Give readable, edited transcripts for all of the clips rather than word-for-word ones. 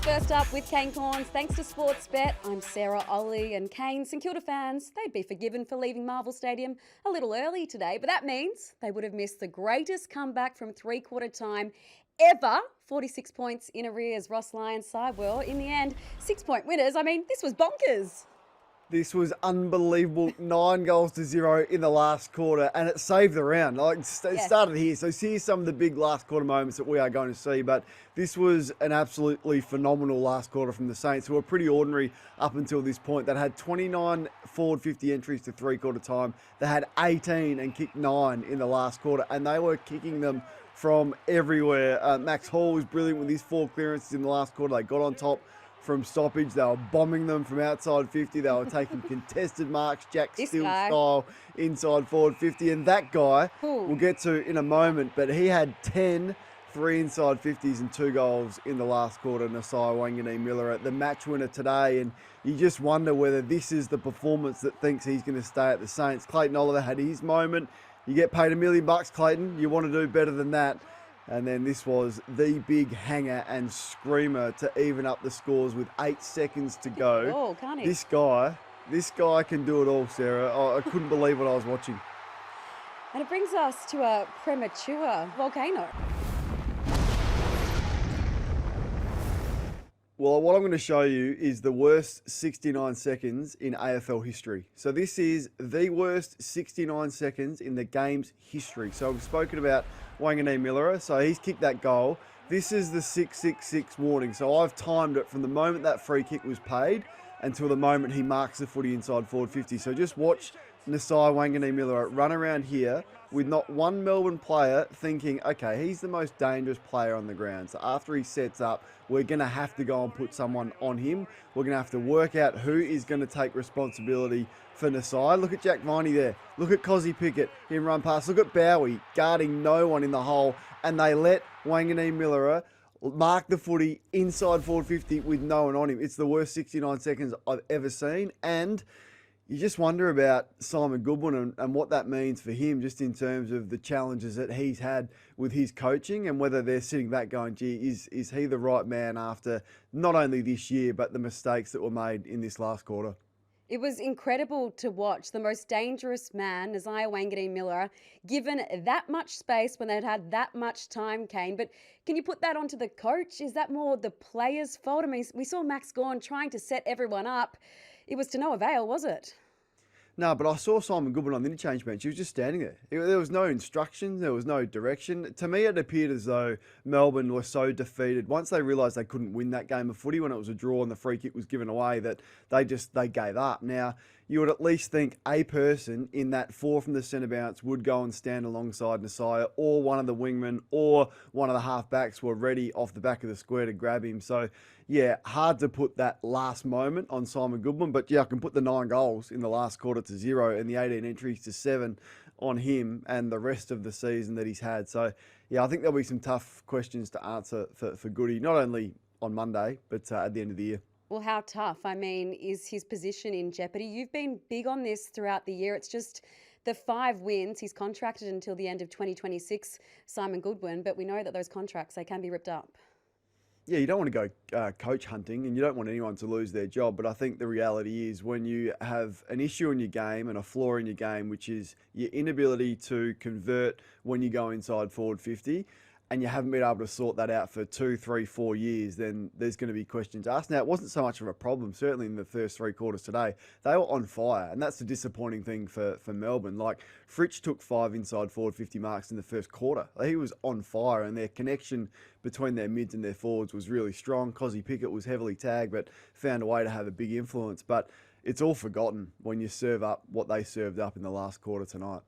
First up with Kane Cornes, thanks to Sportsbet. I'm Sarah, Olle and Kane. St Kilda fans, they'd be forgiven for leaving Marvel Stadium a little early today, but that means they would have missed the greatest comeback from three-quarter time ever. 46 points in arrears, Ross Lyons' side were, in the end, 6-point winners. I mean, this was bonkers. This was unbelievable. 9 goals to 0 in the last quarter, and it saved the round. It started here. So here's some of the big last quarter moments that we are going to see. But this was an absolutely phenomenal last quarter from the Saints, who were pretty ordinary up until this point. They had 29 forward 50 entries to three-quarter time. They had 18 and kicked 9 in the last quarter, and they were kicking them from everywhere. Max Hall was brilliant with his 4 clearances in the last quarter. They got on top from stoppage. They were bombing them from outside 50. They were taking contested marks, Jack Steele style, inside forward 50. And that guy, we'll get to in a moment, but he had 10 3 inside 50s and 2 goals in the last quarter. Nasai Wanganeen-Miller at the match winner today. And you just wonder whether this is the performance that thinks he's going to stay at the Saints. Clayton Oliver had his moment. You get paid $1 million, Clayton. You want to do better than that. And then this was the big hanger and screamer to even up the scores with 8 seconds to go. Oh, can't he? This guy can do it all, Sarah. I couldn't believe what I was watching. And it brings us to a premature volcano. Well, what I'm going to show you is the worst 69 seconds in AFL history. So this is the worst 69 seconds in the game's history. So we've spoken about Wanganeen-Miller, so he's kicked that goal. This is the 666 warning. So I've timed it from the moment that free kick was paid until the moment he marks the footy inside forward 50. So just watch Nasai Wanganeen-Miller run around here with not one Melbourne player thinking, okay, he's the most dangerous player on the ground. So after he sets up, we're going to have to go and put someone on him. We're going to have to work out who is going to take responsibility for Nasai. Look at Jack Viney there. Look at Cozzy Pickett, him run past. Look at Bowie guarding no one in the hole. And they let Wanganeen-Miller mark the footy inside forward 50 with no one on him. It's the worst 69 seconds I've ever seen. And you just wonder about Simon Goodwin and what that means for him, just in terms of the challenges that he's had with his coaching, and whether they're sitting back going, gee, is he the right man after not only this year, but the mistakes that were made in this last quarter. It was incredible to watch the most dangerous man, Nasai Wanganeen-Miller, given that much space when they'd had that much time, Kane. But can you put that onto the coach? Is that more the players' fault? I mean, we saw Max Gawn trying to set everyone up. It was to no avail, was it? No, but I saw Simon Goodwin on the interchange bench. He was just standing there. There was no instructions. There was no direction. To me, it appeared as though Melbourne were so defeated. Once they realised they couldn't win that game of footy when it was a draw and the free kick was given away, that they gave up. Now, you would at least think a person in that 4 from the centre bounce would go and stand alongside Nasai, or one of the wingmen or one of the half-backs were ready off the back of the square to grab him. So, yeah, hard to put that last moment on Simon Goodwin, but yeah, I can put the 9 goals in the last quarter to 0 and the 18 entries to 7 on him and the rest of the season that he's had. So, yeah, I think there'll be some tough questions to answer for Goody, not only on Monday, but at the end of the year. Well, how tough? I mean, is his position in jeopardy? You've been big on this throughout the year. It's just the 5 wins. He's contracted until the end of 2026, Simon Goodwin, but we know that those contracts, they can be ripped up. Yeah, you don't want to go coach hunting, and you don't want anyone to lose their job. But I think the reality is, when you have an issue in your game and a flaw in your game, which is your inability to convert when you go inside forward 50, and you haven't been able to sort that out for 2, 3, 4 years, then there's going to be questions asked. Now, it wasn't so much of a problem, certainly in the first 3 quarters today. They were on fire, and that's the disappointing thing for Melbourne. Like, Fritsch took 5 inside forward 50 marks in the first quarter. He was on fire, and their connection between their mids and their forwards was really strong. Cozzy Pickett was heavily tagged, but found a way to have a big influence. But it's all forgotten when you serve up what they served up in the last quarter tonight.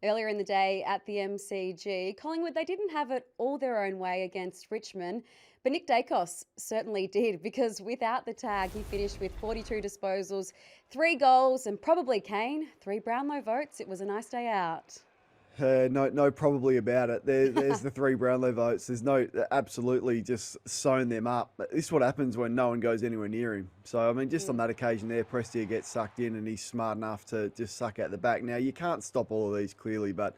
Earlier in the day at the MCG, Collingwood, they didn't have it all their own way against Richmond, but Nick Daicos certainly did, because without the tag, he finished with 42 disposals, 3 goals, and probably, Kane, 3 Brownlow votes. It was a nice day out. No, probably about it. There's the 3 Brownlow votes. There's no, absolutely just sewn them up. This is what happens when no one goes anywhere near him. So, I mean, just on that occasion there, Prestia gets sucked in and he's smart enough to just suck out the back. Now, you can't stop all of these clearly, but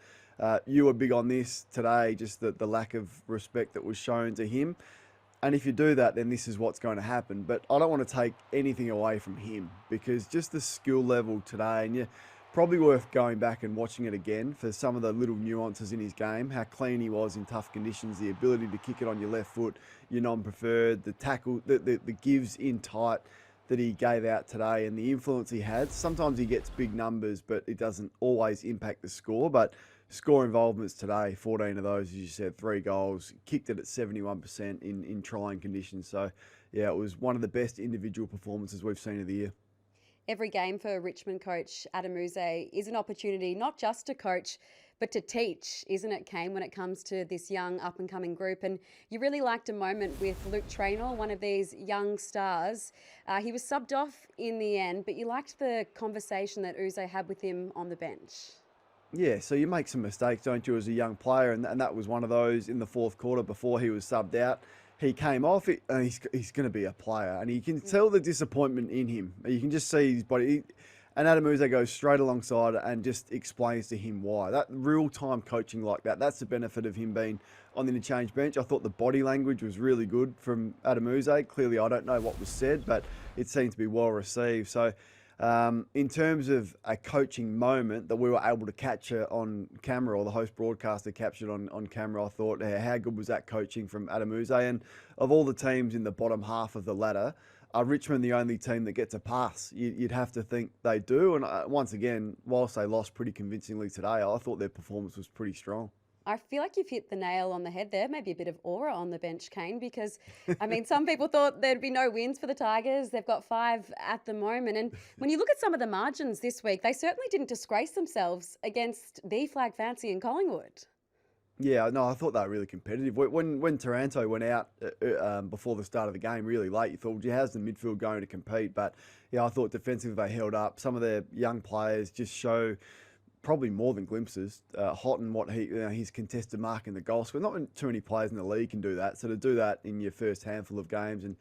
you were big on this today, just the lack of respect that was shown to him. And if you do that, then this is what's going to happen. But I don't want to take anything away from him, because just the skill level today, and probably worth going back and watching it again for some of the little nuances in his game, how clean he was in tough conditions, the ability to kick it on your left foot, your non-preferred, the tackle, the gives in tight that he gave out today, and the influence he had. Sometimes he gets big numbers, but it doesn't always impact the score. But score involvements today, 14 of those, as you said, 3 goals, kicked it at 71% in trying conditions. So, yeah, it was one of the best individual performances we've seen of the year. Every game for Richmond coach Adam Uze is an opportunity not just to coach, but to teach, isn't it, Kane, when it comes to this young up-and-coming group? And you really liked a moment with Luke Traynor, one of these young stars. He was subbed off in the end, but you liked the conversation that Uze had with him on the bench. Yeah, so you make some mistakes, don't you, as a young player? And that was one of those in the fourth quarter before he was subbed out. He came off, and he's going to be a player. And you can tell the disappointment in him. You can just see his body. And Adam Uze goes straight alongside and just explains to him why. That real-time coaching like that, that's the benefit of him being on the interchange bench. I thought the body language was really good from Adam Uze. Clearly, I don't know what was said, but it seemed to be well received. So, in terms of a coaching moment that we were able to capture on camera, or the host broadcaster captured on camera, I thought, how good was that coaching from Adam Uze? And of all the teams in the bottom half of the ladder, are Richmond the only team that gets a pass? You'd have to think they do. And once again, whilst they lost pretty convincingly today, I thought their performance was pretty strong. I feel like you've hit the nail on the head there. Maybe a bit of aura on the bench, Kane, because, I mean, some people thought there'd be no wins for the Tigers. They've got 5 at the moment. And when you look at some of the margins this week, they certainly didn't disgrace themselves against the Flag Fancy and Collingwood. Yeah, no, I thought they were really competitive. When Taranto went out before the start of the game really late, you thought, well, how's the midfield going to compete? But, yeah, I thought defensively they held up. Some of their young players just show probably more than glimpses. Houghton, his contested mark in the goal score. Not too many players in the league can do that. So to do that in your first handful of games and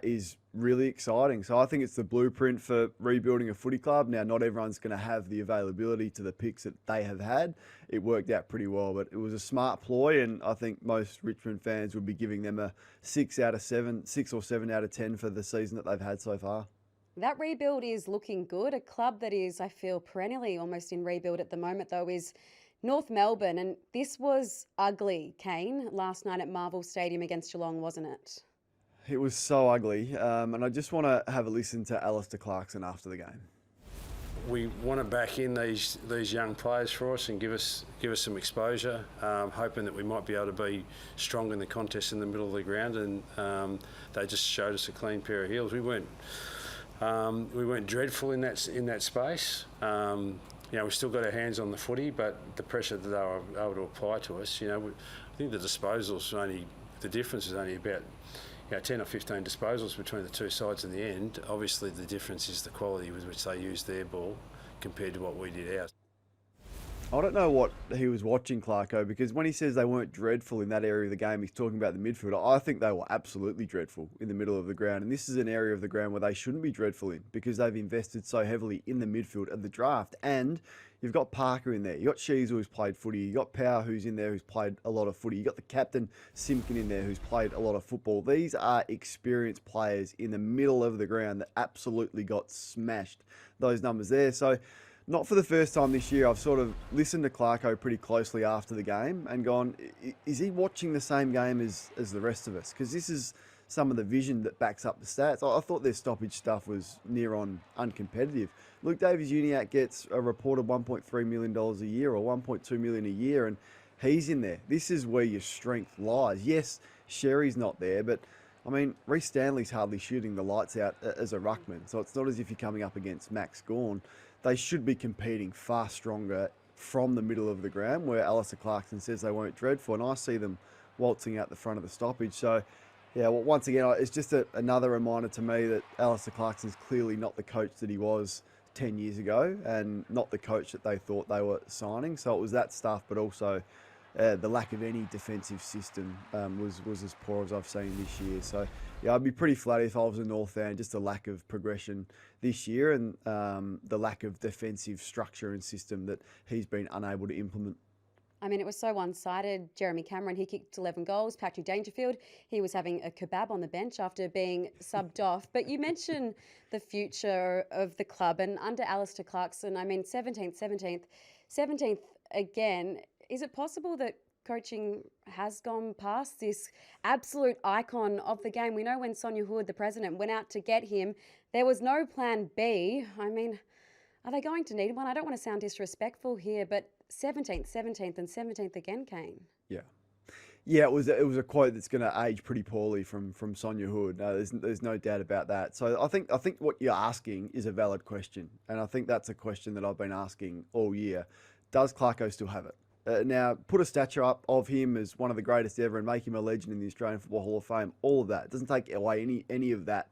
is really exciting. So I think it's the blueprint for rebuilding a footy club. Now, not everyone's going to have the availability to the picks that they have had. It worked out pretty well, but it was a smart ploy, and I think most Richmond fans would be giving them a 6 or 7 out of 10 for the season that they've had so far. That rebuild is looking good. A club that is, I feel, perennially almost in rebuild at the moment, though, is North Melbourne. And this was ugly, Kane, last night at Marvel Stadium against Geelong, wasn't it? It was so ugly, and I just want to have a listen to Alistair Clarkson after the game. We want to back in these young players for us and give us some exposure, hoping that we might be able to be strong in the contest in the middle of the ground, and they just showed us a clean pair of heels. We weren't dreadful in that space. We still got our hands on the footy, but the pressure that they were able to apply to us, I think the disposals the difference is only about 10 or 15 disposals between the two sides in the end. Obviously, the difference is the quality with which they used their ball compared to what we did ours. I don't know what he was watching, Clarko, because when he says they weren't dreadful in that area of the game, he's talking about the midfield. I think they were absolutely dreadful in the middle of the ground. And this is an area of the ground where they shouldn't be dreadful in, because they've invested so heavily in the midfield of the draft. And you've got Parker in there. You've got Sheezel, who's played footy. You've got Power, who's in there, who's played a lot of footy. You've got the captain, Simpkin, in there, who's played a lot of football. These are experienced players in the middle of the ground that absolutely got smashed, those numbers there. So, not for the first time this year, I've sort of listened to Clarko pretty closely after the game and gone, is he watching the same game as the rest of us? Because this is some of the vision that backs up the stats. I thought their stoppage stuff was near on uncompetitive. Luke Davies-Uniacke gets a reported $1.3 million a year, or $1.2 million a year, and he's in there. This is where your strength lies. Yes, Sherry's not there, but I mean, Reece Stanley's hardly shooting the lights out as a ruckman, so it's not as if you're coming up against Max Gawn. They should be competing far stronger from the middle of the ground, where Alistair Clarkson says they weren't dreadful, and I see them waltzing out the front of the stoppage. So, yeah, well, once again, it's just another reminder to me that Alistair Clarkson's clearly not the coach that he was 10 years ago, and not the coach that they thought they were signing. So it was that stuff, but also the lack of any defensive system was as poor as I've seen this year. So, yeah, I'd be pretty flat if I was a North fan, just the lack of progression this year, and the lack of defensive structure and system that he's been unable to implement. I mean, it was so one-sided. Jeremy Cameron, he kicked 11 goals. Patrick Dangerfield, he was having a kebab on the bench after being subbed off. But you mentioned the future of the club, and under Alistair Clarkson, I mean, 17th again. Is it possible that coaching has gone past this absolute icon of the game? We know when Sonia Hood, the president, went out to get him, there was no plan B. I mean, are they going to need one? I don't want to sound disrespectful here, but 17th, and 17th again, Kane. Yeah. Yeah, it was a quote that's going to age pretty poorly from Sonia Hood. No, there's no doubt about that. So I think what you're asking is a valid question, and I think that's a question that I've been asking all year. Does Clarko still have it? Now, put a statue up of him as one of the greatest ever and make him a legend in the Australian Football Hall of Fame. All of that. It doesn't take away any of that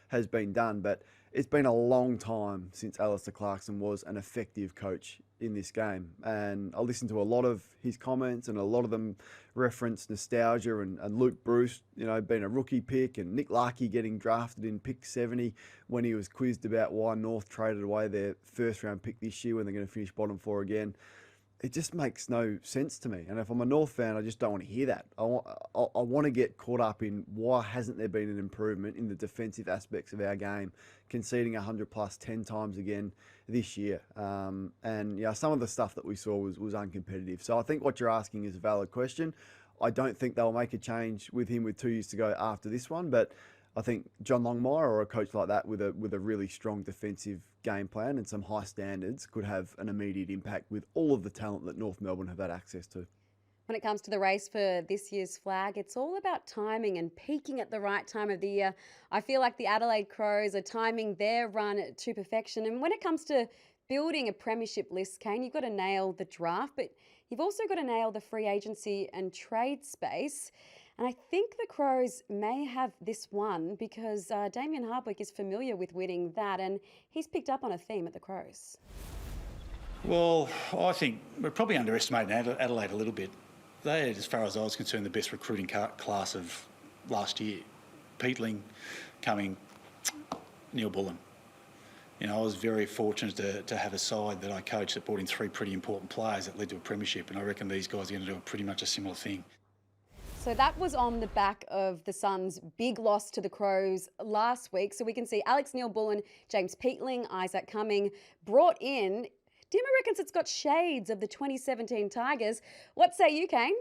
has been done, but it's been a long time since Alistair Clarkson was an effective coach in this game. And I listened to a lot of his comments, and a lot of them reference nostalgia and Luke Bruce, being a rookie pick, and Nick Larkey getting drafted in pick 70 when he was quizzed about why North traded away their first round pick this year when they're going to finish bottom 4 again. It just makes no sense to me. And if I'm a North fan, I just don't want to hear that. I want to get caught up in why hasn't there been an improvement in the defensive aspects of our game, conceding 100 plus 10 times again this year. And some of the stuff that we saw was uncompetitive. So I think what you're asking is a valid question. I don't think they'll make a change with him with 2 years to go after this one, but I think John Longmire or a coach like that with a really strong defensive game plan and some high standards could have an immediate impact with all of the talent that North Melbourne have had access to. When it comes to the race for this year's flag, it's all about timing and peaking at the right time of the year. I feel like the Adelaide Crows are timing their run to perfection. And when it comes to building a premiership list, Kane, you've got to nail the draft, but you've also got to nail the free agency and trade space. And I think the Crows may have this one because Damien Hardwick is familiar with winning that, and he's picked up on a theme at the Crows. Well, I think we're probably underestimating Adelaide a little bit. They had, as far as I was concerned, the best recruiting class of last year. Peatling coming, Neil Bullen. I was very fortunate to have a side that I coached that brought in 3 pretty important players that led to a premiership, and I reckon these guys are going to do pretty much a similar thing. So that was on the back of the Suns' big loss to the Crows last week. So we can see Alex Neil-Bullen, James Peatling, Isaac Cumming brought in. Dimmer reckons it's got shades of the 2017 Tigers. What say you, Kane?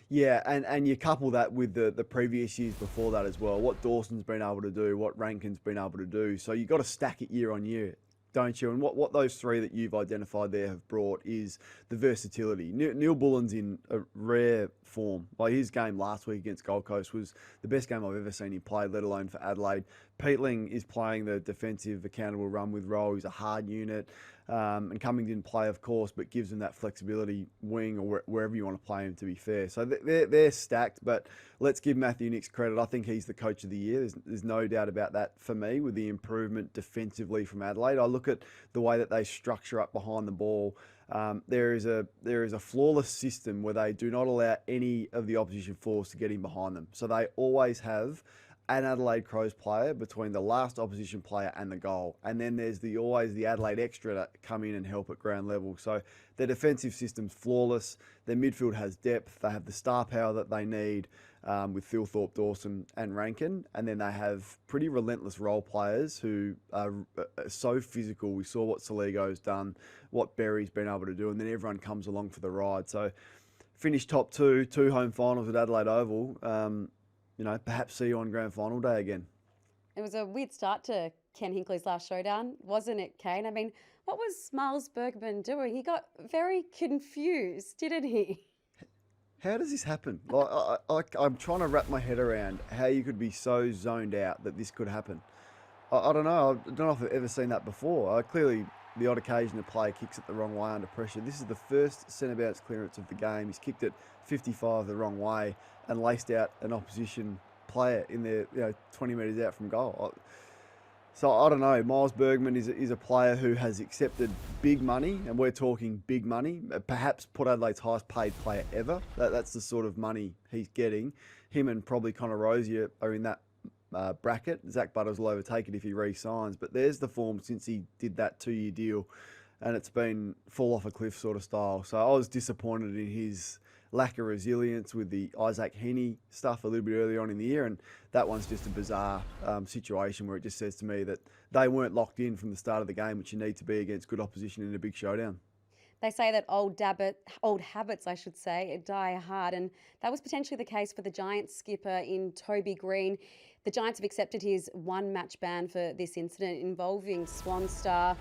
Yeah, and you couple that with the previous years before that as well. What Dawson's been able to do, what Rankin's been able to do. So you've got to stack it year on year, don't you? And what those 3 that you've identified there have brought is the versatility. Neil Bullen's in a rare form. Like his game last week against Gold Coast was the best game I've ever seen him play, let alone for Adelaide. Peatling is playing the defensive accountable run with role. He's a hard unit. And Cumming didn't play, of course, but gives them that flexibility wing or wherever you want to play him, to be fair. So they're stacked, but let's give Matthew Nicks credit. I think he's the coach of the year. There's no doubt about that for me with the improvement defensively from Adelaide. I look at the way that they structure up behind the ball. There is a flawless system where they do not allow any of the opposition force to get in behind them. So they always have an Adelaide Crows player between the last opposition player and the goal. And then there's always the Adelaide extra that come in and help at ground level. So their defensive system's flawless. Their midfield has depth. They have the star power that they need with Thilthorpe, Dawson and Rankin. And then they have pretty relentless role players who are so physical. We saw what Saligo's done, what Berry's been able to do, and then everyone comes along for the ride. So finished top 2 home finals at Adelaide Oval. Perhaps see you on grand final day again. It was a weird start to Ken Hinkley's last showdown, wasn't it, Kane? I mean, what was Miles Bergman doing? He got very confused, didn't he? How does this happen? I'm trying to wrap my head around how you could be so zoned out that this could happen. I don't know. I don't know if I've ever seen that before. Clearly, the odd occasion a player kicks it the wrong way under pressure. This is the first centre bounce clearance of the game. He's kicked it 55 the wrong way and laced out an opposition player in there, 20 metres out from goal. So I don't know. Miles Bergman is a player who has accepted big money, and we're talking big money. Perhaps Port Adelaide's highest paid player ever. That's the sort of money he's getting. Him and probably Connor Rosier are in that bracket. Zach Butters will overtake it if he re-signs. But there's the form since he did that 2-year deal and it's been fall off a cliff sort of style. So I was disappointed in his lack of resilience with the Isaac Heaney stuff a little bit earlier on in the year, and that one's just a bizarre situation where it just says to me that they weren't locked in from the start of the game, which you need to be against good opposition in a big showdown. They say that old habits, I should say, die hard, and that was potentially the case for the Giants skipper in Toby Greene. The Giants have accepted his one-match ban for this incident involving Swan star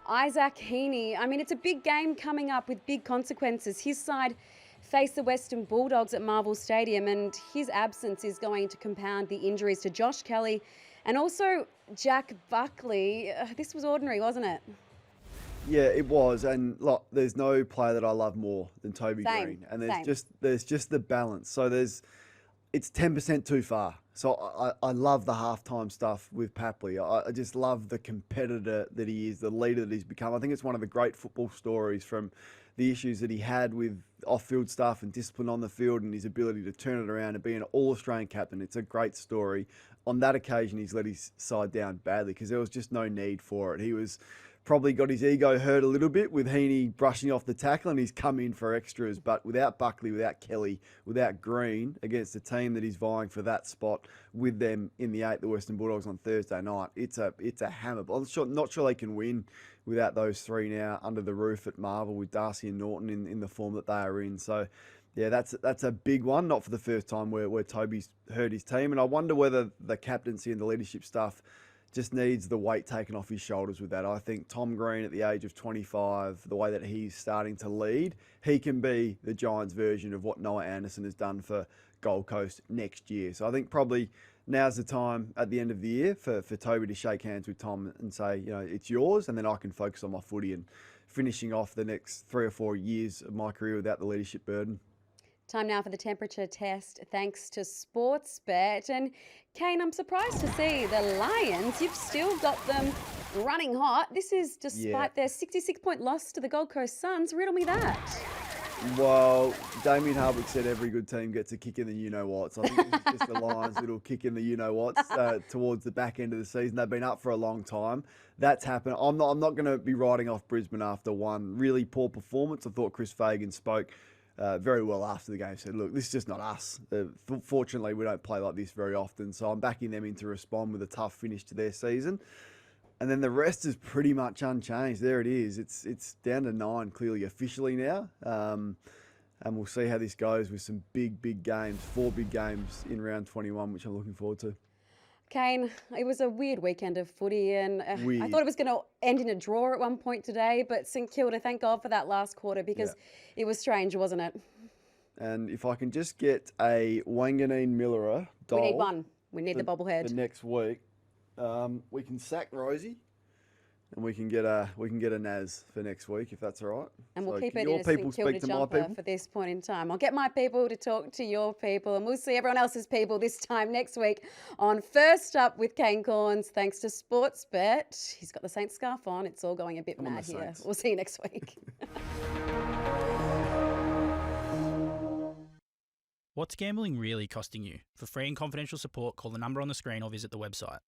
Isaac Heaney. I mean, it's a big game coming up with big consequences. His side face the Western Bulldogs at Marvel Stadium, and his absence is going to compound the injuries to Josh Kelly and also Jack Buckley. This was ordinary, wasn't it? Yeah, it was, and look, there's no player that I love more than Toby Greene, and there's just the balance. So it's 10% too far. So I love the halftime stuff with Papley. I just love the competitor that he is, the leader that he's become. I think it's one of the great football stories from the issues that he had with off-field stuff and discipline on the field and his ability to turn it around and be an all-Australian captain. It's a great story. On that occasion, he's let his side down badly because there was just no need for it. He was probably got his ego hurt a little bit with Heaney brushing off the tackle, and he's come in for extras. But without Buckley, without Kelly, without Greene, against a team that is vying for that spot with them in the 8, the Western Bulldogs on Thursday night, it's a hammer. But I'm not sure they can win without those three now under the roof at Marvel with Darcy and Norton in the form that they are in. So, yeah, that's a big one, not for the first time where Toby's hurt his team. And I wonder whether the captaincy and the leadership stuff just needs the weight taken off his shoulders with that. I think Tom Greene at the age of 25, the way that he's starting to lead, he can be the Giants version of what Noah Anderson has done for Gold Coast next year. So I think probably now's the time at the end of the year for Toby to shake hands with Tom and say, it's yours, and then I can focus on my footy and finishing off the next 3 or 4 years of my career without the leadership burden. Time now for the temperature test, thanks to Sportsbet. And Kane, I'm surprised to see the Lions, you've still got them running hot. This is despite their 66-point loss to the Gold Coast Suns. Riddle me that. Well, Damien Hardwick said every good team gets a kick in the you-know-what. So I think this is just the Lions' little kick in the you-know-whats towards the back end of the season. They've been up for a long time. That's happened. I'm not going to be writing off Brisbane after one really poor performance. I thought Chris Fagan spoke very well after the game. Said, look, this is just not us. Fortunately, we don't play like this very often. So I'm backing them in to respond with a tough finish to their season. And then the rest is pretty much unchanged. There it is. It's down to 9 clearly officially now. And we'll see how this goes with some big games, 4 big games in round 21, which I'm looking forward to. Kane, it was a weird weekend of footy, and I thought it was going to end in a draw at one point today, but St Kilda, thank God for that last quarter, because it was strange, wasn't it? And if I can just get a Wanganeen Millerer doll. We need one. We need the bobblehead. For next week. We can sack Rosie, and we can get a Naz for next week, if that's all right. And we'll keep can it your in a people St Kilda speak to my jumper people? for this point in time. I'll get my people to talk to your people, and we'll see everyone else's people this time next week on First Up with Kane Cornes, thanks to Sportsbet. He's got the Saints scarf on. It's all going a bit mad here. Saints. We'll see you next week. What's gambling really costing you? For free and confidential support, call the number on the screen or visit the website.